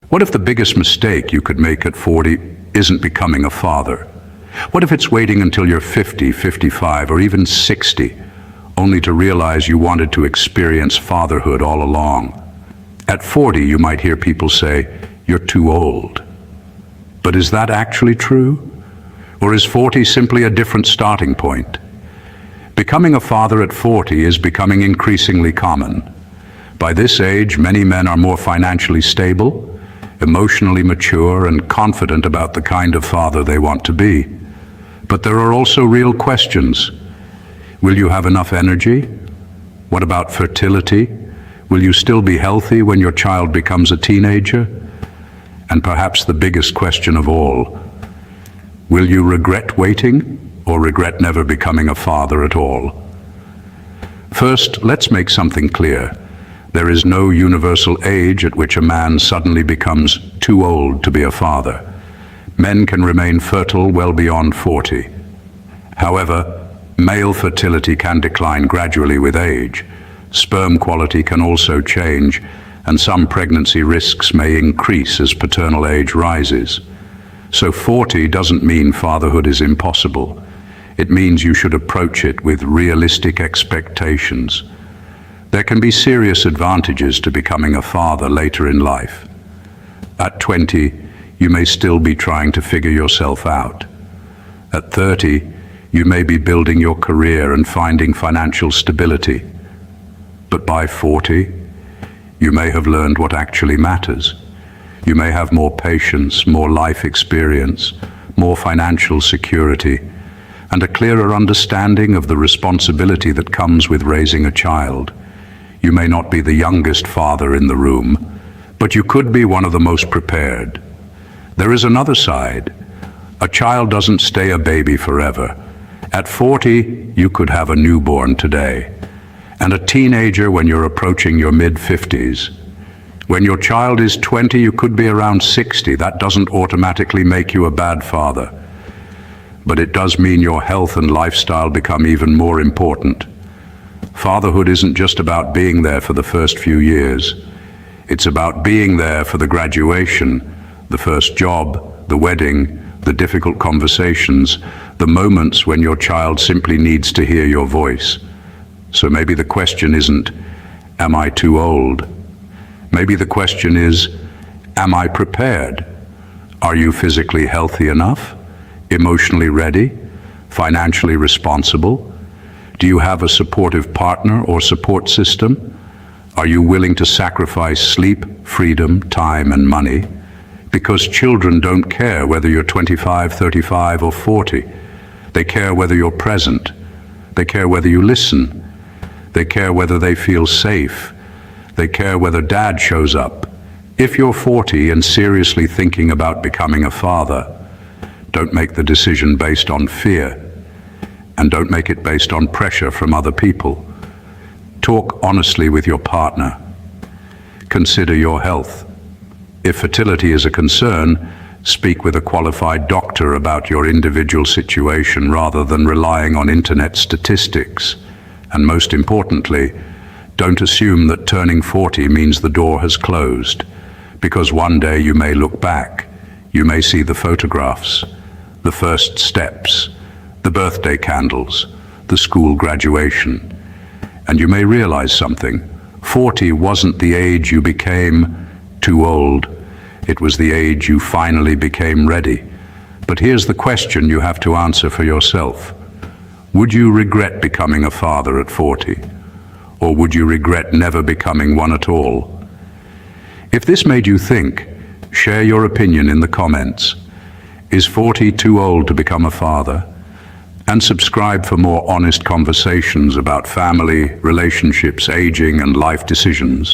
What if the biggest mistake you could make at 40 isn't becoming a father? What if it's waiting until you're 50, 55, or even 60, only to realize you wanted to experience fatherhood all along? At 40, you might hear people say, "You're too old." But is that actually true? Or is 40 simply a different starting point? Becoming a father at 40 is becoming increasingly common. By this age, many men are more financially stable, emotionally mature, and confident about the kind of father they want to be. But there are also real questions. Will you have enough energy? What about fertility? Will you still be healthy when your child becomes a teenager? And perhaps the biggest question of all, will you regret waiting or regret never becoming a father at all? First, let's make something clear. There is no universal age at which a man suddenly becomes too old to be a father. Men can remain fertile well beyond 40. However, male fertility can decline gradually with age. Sperm quality can also change, and some pregnancy risks may increase as paternal age rises. So 40 doesn't mean fatherhood is impossible. It means you should approach it with realistic expectations. There can be serious advantages to becoming a father later in life. At 20, you may still be trying to figure yourself out. At 30, you may be building your career and finding financial stability. But by 40, you may have learned what actually matters. You may have more patience, more life experience, more financial security, and a clearer understanding of the responsibility that comes with raising a child. You may not be the youngest father in the room, but you could be one of the most prepared. There is another side. A child doesn't stay a baby forever. At 40, you could have a newborn today, and a teenager when you're approaching your mid-50s. When your child is 20, you could be around 60. That doesn't automatically make you a bad father, but it does mean your health and lifestyle become even more important. Fatherhood isn't just about being there for the first few years. It's about being there for the graduation, the first job, the wedding, the difficult conversations, the moments when your child simply needs to hear your voice. So maybe the question isn't, am I too old? Maybe the question is, am I prepared? Are you physically healthy enough? Emotionally ready? Financially responsible? Do you have a supportive partner or support system? Are you willing to sacrifice sleep, freedom, time, and money? Because children don't care whether you're 25, 35, or 40. They care whether you're present. They care whether you listen. They care whether they feel safe. They care whether dad shows up. If you're 40 and seriously thinking about becoming a father, don't make the decision based on fear. And don't make it based on pressure from other people. Talk honestly with your partner. Consider your health. If fertility is a concern, speak with a qualified doctor about your individual situation rather than relying on internet statistics. And most importantly, don't assume that turning 40 means the door has closed, because one day you may look back, you may see the photographs, the first steps, the birthday candles, the school graduation, and you may realize something. 40 wasn't the age you became too old. It was the age you finally became ready. But here's the question you have to answer for yourself. Would you regret becoming a father at 40? Or would you regret never becoming one at all? If this made you think, share your opinion in the comments. Is 40 too old to become a father? And subscribe for more honest conversations about family, relationships, aging, and life decisions.